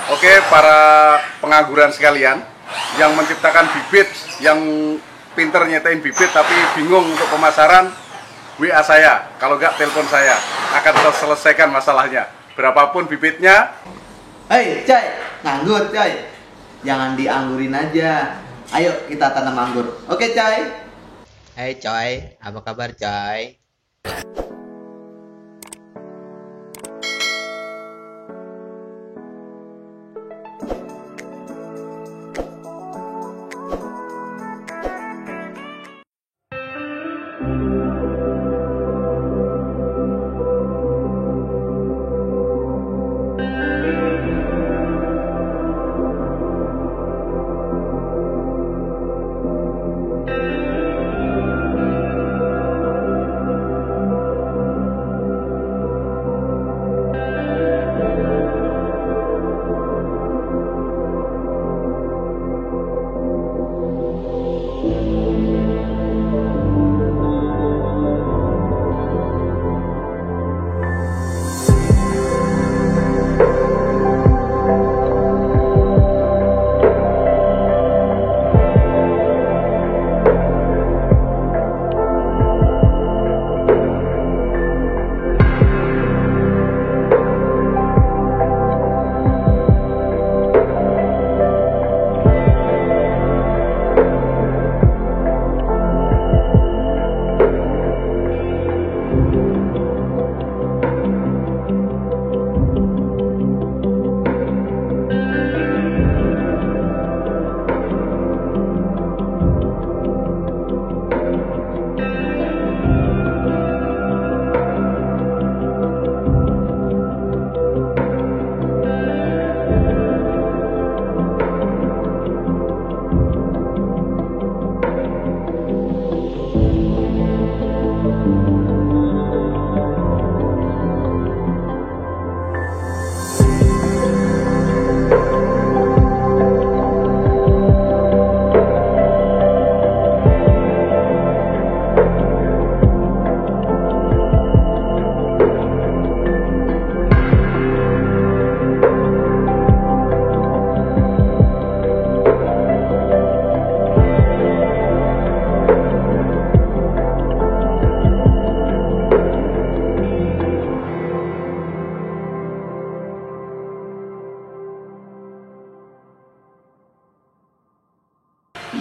Oke, para pengangguran sekalian yang menciptakan bibit, yang pinter nyetain bibit tapi bingung untuk pemasaran, WA saya. Kalau nggak, telepon saya. Akan selesaikan masalahnya. Berapapun bibitnya. Hei, Coy, nganggur, Coy. Jangan dianggurin aja. Ayo kita tanam anggur. Oke, Coy. Hai coy, apa kabar coy?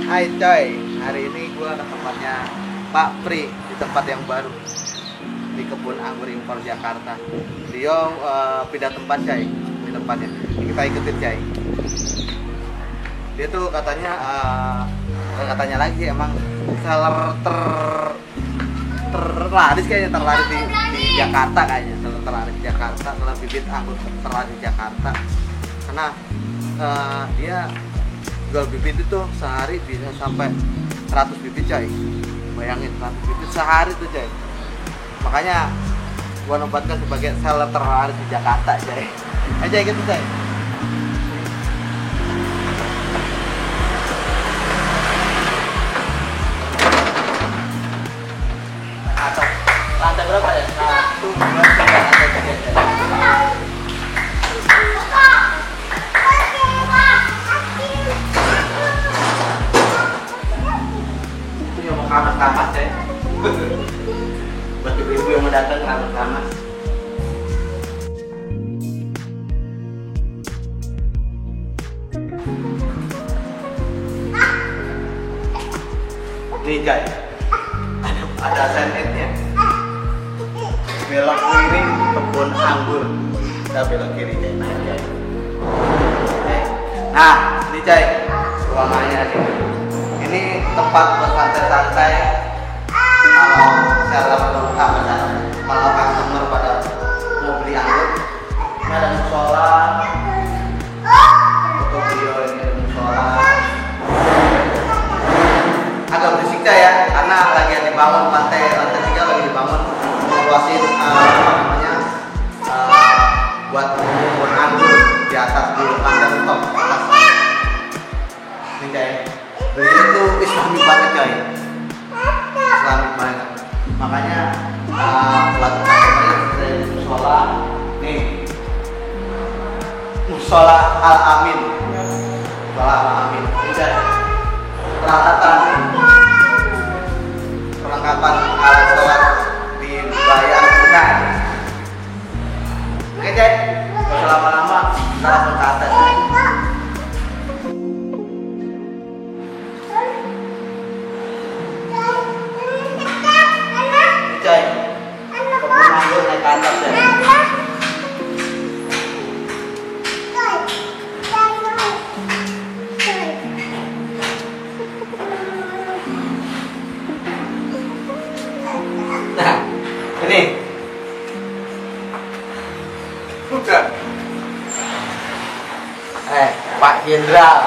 Hai coy, hari ini gue ke tempatnya Pak Pri, di tempat yang baru, di kebun anggur impor Jakarta. Beliau pindah tempat coy, di tempatnya. Kita ikutin coy. Dia tuh katanya lagi emang seller terlaris kayaknya, terlaris di Jakarta kayaknya, terlaris di Jakarta, seller bibit anggur terlaris di Jakarta. Karena dia jual bibit itu sehari bisa sampai 100 bibit coy. Bayangin 100 bibit sehari tuh coy. Makanya gua nobatkan sebagai seller terlaris di Jakarta coy. Aja gitu coy. Atau lantai berapa ya? 1, 2, 3, lantai 3 coy. Kamar-kamar coy. Buat ibu-ibu yang mau datang kamar-kamar. Nih coy, ada signage-nya. Belok kiri kebun anggur. Kita belok kiri coy. Nah, ini coy, ruangannya sih. Ini tempat bersantai-santai kalau seller kalau customer pada mau beli anggur. Ini ada musola, foto beliau ini ada musola. Agak berisik ya, karena lagi dibangun lantai 3 lagi dibangun, luasin buat kebun anggur di atas di lantai top atas. Ini coy. Beliau itu Islami banget coy, Islami banget. Makanya buat teman-teman dari musola nih, Musola Al Amin. Musola Al Amin. Udah perlengkapan alat sholat dibayar tunai. Oke Cek, gak usah lama-lama, kita langsung ke atas. Cek, kebun anggur naik ke atas ya. Nah, ini Udah. Pak Jenderal.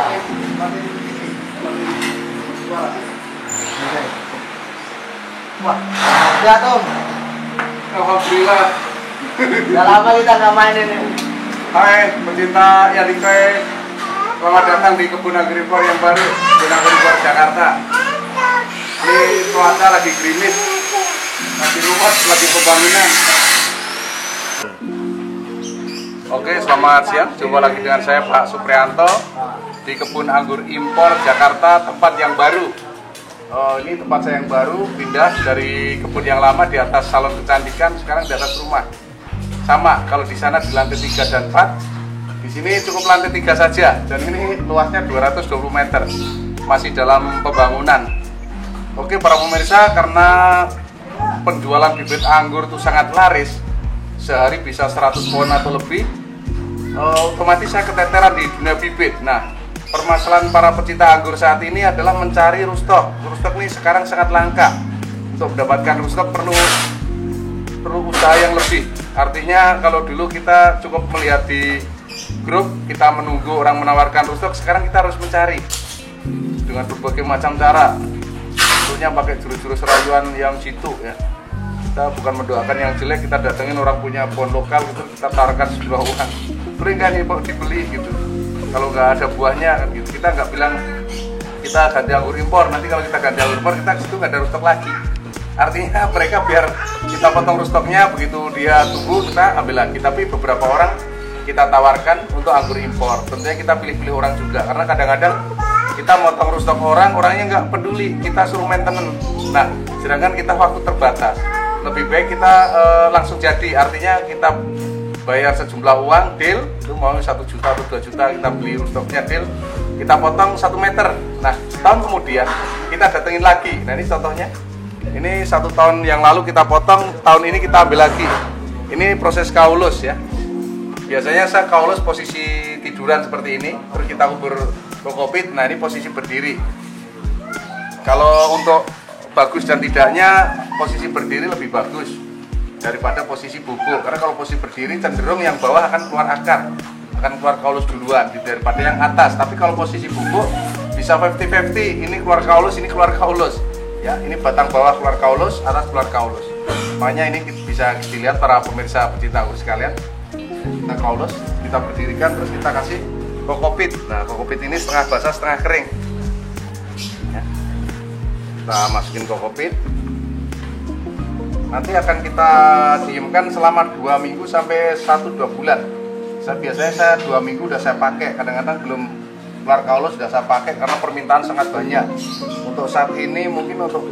Wah, ada tuh. Alhamdulillah. Udah lama kita nggak main ini. Hai pecinta Yalingkai, selamat datang di Kebun Agripor yang baru, Kebun Agripor Jakarta. Ini cuaca lagi gerimis, lagi luas, lagi pembangunan. Oke, selamat siang. Jumpa lagi dengan saya Pak Suprianto di Kebun Anggur Impor Jakarta, tempat yang baru. Ini tempat saya yang baru, pindah dari kebun yang lama di atas salon kecantikan, sekarang di atas rumah. Sama, kalau di sana di lantai 3 dan 4, di sini cukup lantai 3 saja, dan ini luasnya 220 meter, masih dalam pembangunan. Oke para pemirsa, karena penjualan bibit anggur itu sangat laris, sehari bisa 100 pohon atau lebih, otomatis saya keteteran di dunia bibit. Nah, permasalahan para pecinta anggur saat ini adalah mencari rootstock. Rootstock ini sekarang sangat langka. Untuk mendapatkan rootstock perlu usaha yang lebih. Artinya kalau dulu kita cukup melihat di grup, kita menunggu orang menawarkan rootstock, sekarang kita harus mencari dengan berbagai macam cara. Tentunya pakai jurus-jurus rayuan yang jitu ya. Kita bukan mendoakan yang jelek, kita datengin orang punya pohon lokal gitu, kita tawarkan sejumlah uang. Sering kan dibeli gitu. Kalau nggak ada buahnya kan gitu, kita nggak bilang kita ganti anggur impor. Nanti kalau kita ganti anggur impor, kita situ nggak ada rootstock lagi. Artinya mereka biar kita potong rootstocknya, begitu dia tumbuh kita ambil lagi. Tapi beberapa orang kita tawarkan untuk anggur impor. Tentunya kita pilih-pilih orang juga, karena kadang-kadang kita motong rootstock orangnya nggak peduli, kita suruh maintenance. Nah, sedangkan kita waktu terbatas. Lebih baik kita langsung jadi, artinya kita bayar sejumlah uang, deal, itu mau 1 juta atau 2 juta, kita beli rootstocknya, deal, kita potong 1 meter. Nah, setahun kemudian kita datengin lagi. Nah, ini contohnya, ini 1 tahun yang lalu kita potong, tahun ini kita ambil lagi. Ini proses kaulus ya. Biasanya saya kaulus posisi tiduran seperti ini, terus kita kubur kokopit. Nah, ini posisi berdiri. Kalau untuk bagus dan tidaknya, posisi berdiri lebih bagus daripada posisi bubuk, karena kalau posisi berdiri cenderung yang bawah akan keluar akar, akan keluar kaulus duluan daripada yang atas. Tapi kalau posisi bubuk bisa 50-50, ini keluar kaulus, ini keluar kaulus ya, ini batang bawah keluar kaulus, atas keluar kaulus. Makanya ini bisa dilihat para pemirsa pecinta anggur sekalian, kita kaulus, kita berdirikan, terus kita kasih kokopit. Nah, kokopit ini setengah basah setengah kering ya. Kita masukin kokopit, nanti akan kita diamkan selama 2 minggu sampai 1-2 bulan. Biasanya saya 2 minggu udah saya pakai, kadang-kadang belum keluar kaulus sudah saya pakai karena permintaan sangat banyak. Untuk saat ini mungkin untuk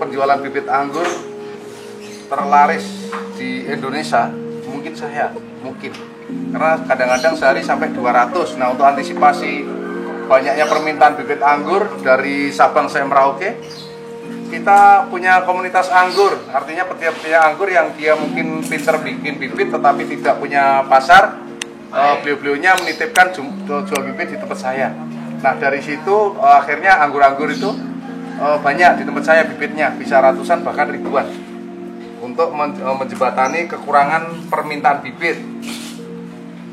penjualan bibit anggur terlaris di Indonesia mungkin karena kadang-kadang sehari sampai 200. Nah, untuk antisipasi banyaknya permintaan bibit anggur dari Sabang sampai Merauke, kita punya komunitas anggur, artinya petinja anggur yang dia mungkin pinter bikin bibit tetapi tidak punya pasar, beliau-beliaunya menitipkan jual bibit di tempat saya. Nah, dari situ akhirnya anggur-anggur itu banyak di tempat saya bibitnya, bisa ratusan bahkan ribuan, untuk menjembatani kekurangan permintaan bibit.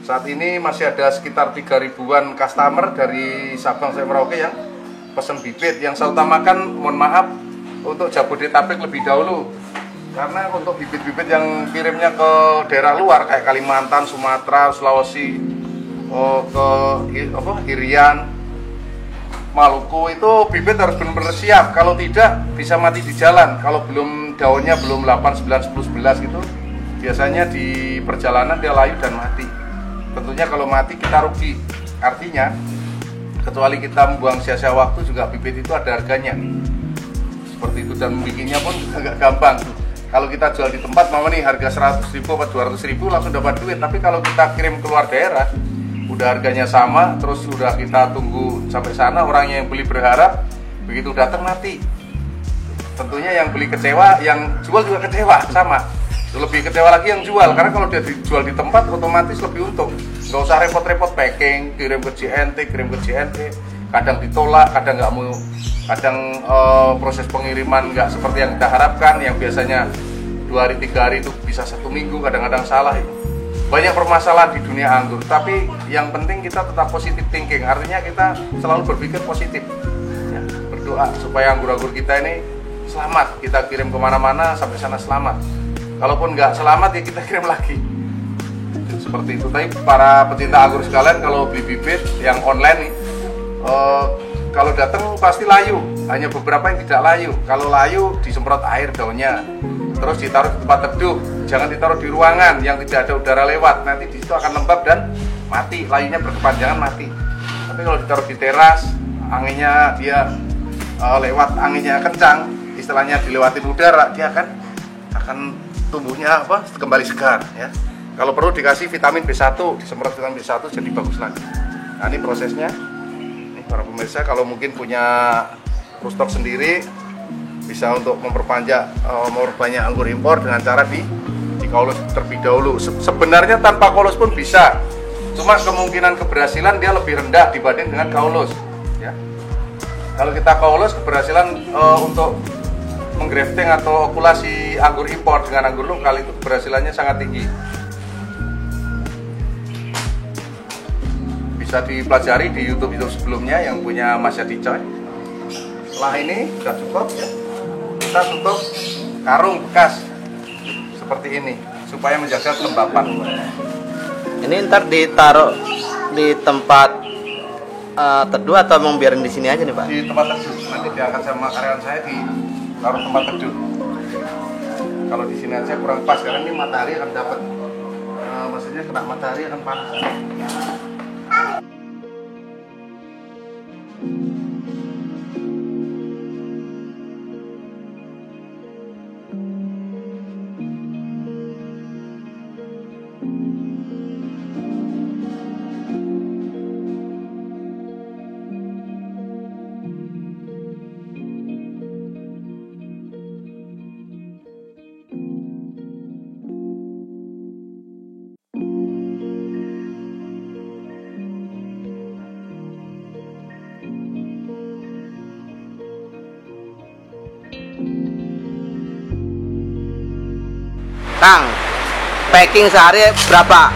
Saat ini masih ada sekitar 3 ribuan customer dari Sabang sampai Merauke yang pesen bibit. Yang saya utamakan, mohon maaf, untuk Jabodetabek lebih dahulu, karena untuk bibit-bibit yang kirimnya ke daerah luar kayak Kalimantan, Sumatera, Sulawesi, Irian, Maluku, itu bibit harus benar-benar siap. Kalau tidak bisa mati di jalan. Kalau belum daunnya belum 8, 9, 10, 11 gitu, biasanya di perjalanan dia layu dan mati. tentunya kalau mati kita rugi. Artinya kecuali kita membuang sia-sia waktu, juga bibit itu ada harganya seperti itu, dan bikinnya pun agak gampang. Kalau kita jual di tempat mama nih harga 100.000 atau 200.000 langsung dapat duit, tapi kalau kita kirim keluar daerah udah harganya sama, terus udah kita tunggu sampai sana, orangnya yang beli berharap begitu datang mati. Tentunya yang beli kecewa, yang jual juga kecewa, sama. Lebih kecewa lagi yang jual, karena kalau dia dijual di tempat otomatis lebih untung. Nggak usah repot-repot packing, kirim ke JNT, kadang ditolak, kadang nggak mau, kadang proses pengiriman nggak seperti yang kita harapkan, yang biasanya 2 hari 3 hari itu bisa 1 minggu, kadang-kadang salah itu. Banyak permasalahan di dunia anggur, tapi yang penting kita tetap positive thinking, artinya kita selalu berpikir positif, ya, berdoa supaya anggur-anggur kita ini selamat, kita kirim kemana-mana sampai sana selamat. Kalaupun nggak selamat ya kita kirim lagi. Seperti itu. Tapi para pecinta anggur sekalian, kalau beli bibit yang online nih, kalau datang pasti layu. Hanya beberapa yang tidak layu. Kalau layu disemprot air daunnya, terus ditaruh di tempat teduh. Jangan ditaruh di ruangan yang tidak ada udara lewat. Nanti di situ akan lembab dan mati. Layunya berkepanjangan mati. Tapi kalau ditaruh di teras, anginnya dia lewat, anginnya kencang, istilahnya dilewatin udara, dia akan tumbuhnya kembali segar, ya. Kalau perlu dikasih vitamin B1, disemprot vitamin B1 jadi bagus lagi. Nah, ini prosesnya. Ini para pemirsa, kalau mungkin punya roostok sendiri bisa untuk memperbanyak anggur impor dengan cara di kaulos terlebih dahulu. Sebenarnya tanpa kaulos pun bisa. Cuma kemungkinan keberhasilan dia lebih rendah dibanding dengan kaulos, ya. Kalau kita kaulos, keberhasilan untuk menggrafting atau okulasi anggur impor dengan anggur lokal itu keberhasilannya sangat tinggi. Bisa dipelajari di YouTube sebelumnya yang punya Mas Yadi Coy. Setelah ini sudah cukup, ya. Kita tutup karung bekas seperti ini supaya menjaga kelembapan. Ini ntar ditaruh di tempat teduh atau mau biarin di sini aja nih Pak? Di tempat teduh. Nanti diangkat sama karyawan saya di taruh tempat teduh. Kalau di sini aja kurang pas karena ini matahari akan dapat, maksudnya kena matahari akan panas. Kang, packing sehari berapa?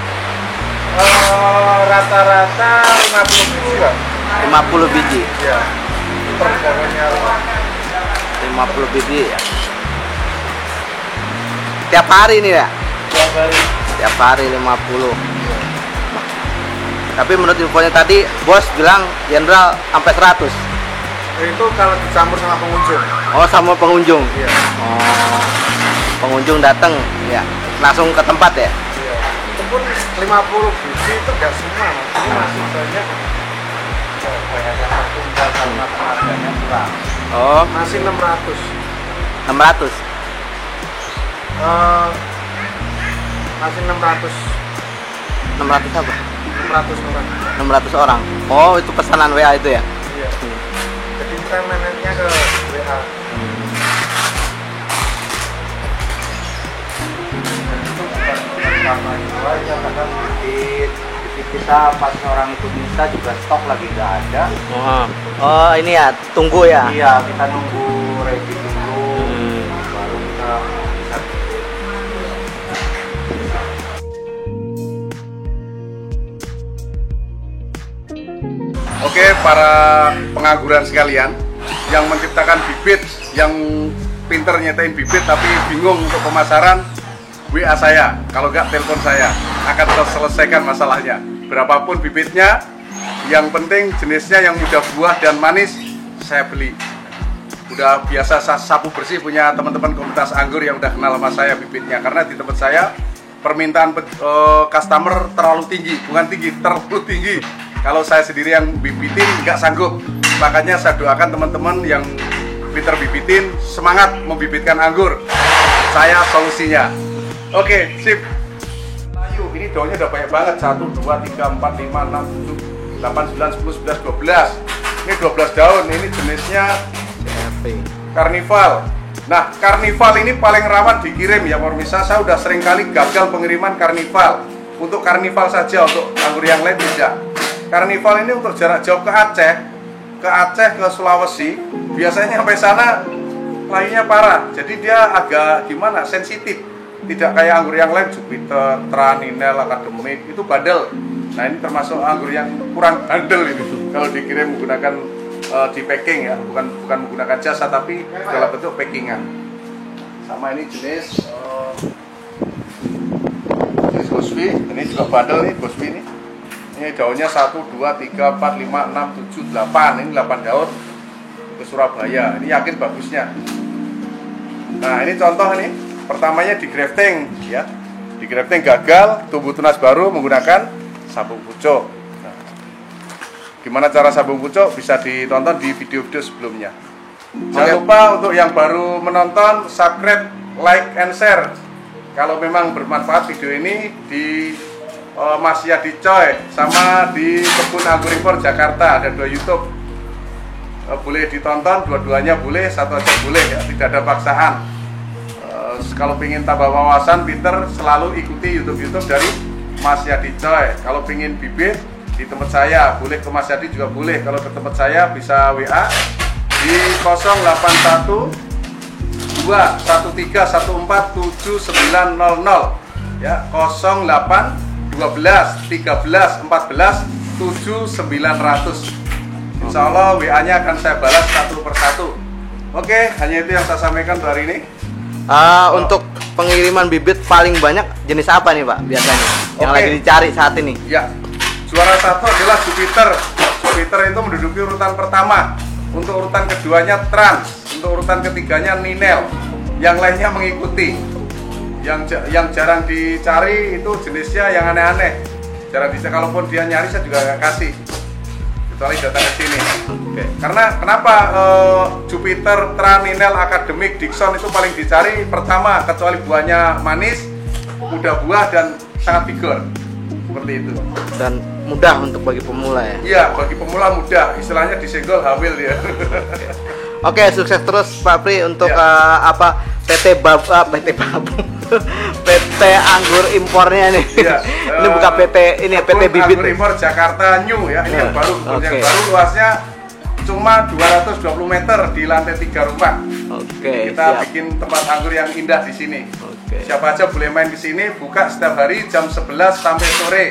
Rata-rata 50 biji lah. 50 biji. Ya. Perdagangannya 50 biji ya. Tiap hari nih ya? tiap hari. Tiap hari 50. Tapi menurut infonya tadi, bos bilang general sampai 100. Itu kalau dicampur sama pengunjung. Oh, sama pengunjung. Iya. Oh, pengunjung datang ya langsung ke tempat ya. Iya. Itu pun 50 biji itu nggak semua, ini masih banyak. Banyaknya satu tinggal karena tenaganya kurang. Oh, Masih 600. 600. Masih 600. 600 apa? 600 orang. 600 orang. Oh, itu pesanan WA itu ya? Iya. Jadi kita manage-nya ke WA. Karena itu aja karena bibit kita pas orang itu minta juga stok lagi nggak ada. Oh, ini ya tunggu ya. Iya, kita nunggu ready dulu, baru kita bisa. Oke, para pengangguran sekalian yang menciptakan bibit, yang pinter nyetain bibit tapi bingung untuk pemasaran, WA saya, kalau nggak telepon saya, akan terselesaikan masalahnya. Berapapun bibitnya, yang penting jenisnya yang mudah buah dan manis, saya beli. Udah biasa sapu bersih punya teman-teman komunitas anggur yang udah kenal sama saya bibitnya, karena di tempat saya permintaan customer terlalu tinggi, bukan tinggi, terlalu tinggi. Kalau saya sendiri yang bibitin nggak sanggup. Makanya saya doakan teman-teman yang pinter bibitin semangat membibitkan anggur. Saya solusinya. Oke, sip. Ayo, ini daunnya udah banyak banget. 1, 2, 3, 4, 5, 6, 7, 8, 9, 10, 11, 12. Ini 12 daun. Ini jenisnya Carnival. Nah, Carnival ini paling rawan dikirim ya Formisa. Saya udah sering kali gagal pengiriman Carnival. Untuk Carnival saja, untuk anggur yang lain tidak. Carnival ini untuk jarak jauh ke Aceh, ke Sulawesi. Biasanya sampai sana lainnya parah. Jadi dia agak gimana? Sensitif. Tidak kayak anggur yang lain, Jupiter, Traninel, Akademik, itu bandel. Nah, ini termasuk anggur yang kurang bandel ini. Kalau dikirim menggunakan di packing ya, bukan menggunakan jasa tapi dalam bentuk packingan. Sama ini jenis Bosby, ini juga bandel nih Bosby ini. Ini daunnya 1, 2, 3, 4, 5, 6, 7, 8. Ini 8 daun ke Surabaya. Ini yakin bagusnya. Nah, ini contoh nih. Pertamanya di grafting ya. Di grafting gagal, tumbuh tunas baru menggunakan sabung pucuk. Nah, gimana cara sabung pucuk bisa ditonton di video-video sebelumnya. Jangan lupa untuk yang baru menonton, subscribe, like, and share. Kalau memang bermanfaat video ini di Mas Yadi Coy sama di Kebun Anggur Impor Jakarta, ada 2 YouTube. Boleh ditonton, dua-duanya boleh, satu aja boleh ya, tidak ada paksaan. Kalau ingin tambah wawasan pinter, selalu ikuti YouTube dari Mas Yadi Coy. Kalau ingin bibit di tempat saya, boleh ke Mas Yadi juga boleh. Kalau ke tempat saya bisa WA di 081 213 14 7900 ya, 08 12 13 14 7900. Insya Allah WA-nya akan saya balas satu persatu. Oke, hanya itu yang saya sampaikan untuk hari ini. Untuk pengiriman bibit paling banyak jenis apa nih Pak biasanya yang lagi dicari saat ini? Ya, juara 1 adalah Jupiter. Jupiter itu menduduki urutan pertama. Untuk urutan keduanya Trans. Untuk urutan ketiganya Ninel. Yang lainnya mengikuti. Yang jarang dicari itu jenisnya yang aneh-aneh. Jarang dicari, kalaupun dia nyari saya juga nggak kasih. Kecuali datang ke sini. Karena kenapa Jupiter, Traninel, Akademik, Dixon itu paling dicari pertama, kecuali buahnya manis, mudah buah dan sangat vigor. Seperti itu. Dan Mudah untuk bagi pemula ya? Iya, bagi pemula mudah. Istilahnya disenggol hamil ya. Oke, sukses terus Pak Pri untuk PT Anggur Impornya nih. Iya. Ini bukan PT ini ya, PT Bibit. Anggur Impor Jakarta New ya. Ini yang baru, yang baru luasnya cuma 220 meter di lantai 3 rumah. Oke. Kita bikin tempat anggur yang indah di sini. Siapa aja boleh main ke sini, buka setiap hari jam 11 sampai sore.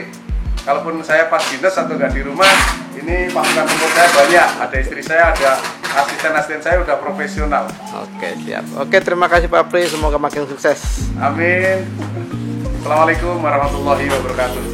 Kalaupun saya pas dinas atau nggak di rumah, ini pasukan tempur saya banyak. Ada istri saya, ada asisten-asisten saya udah profesional. Oke, siap. Oke, terima kasih Pak Pri, semoga makin sukses. Amin. Assalamualaikum warahmatullahi wabarakatuh.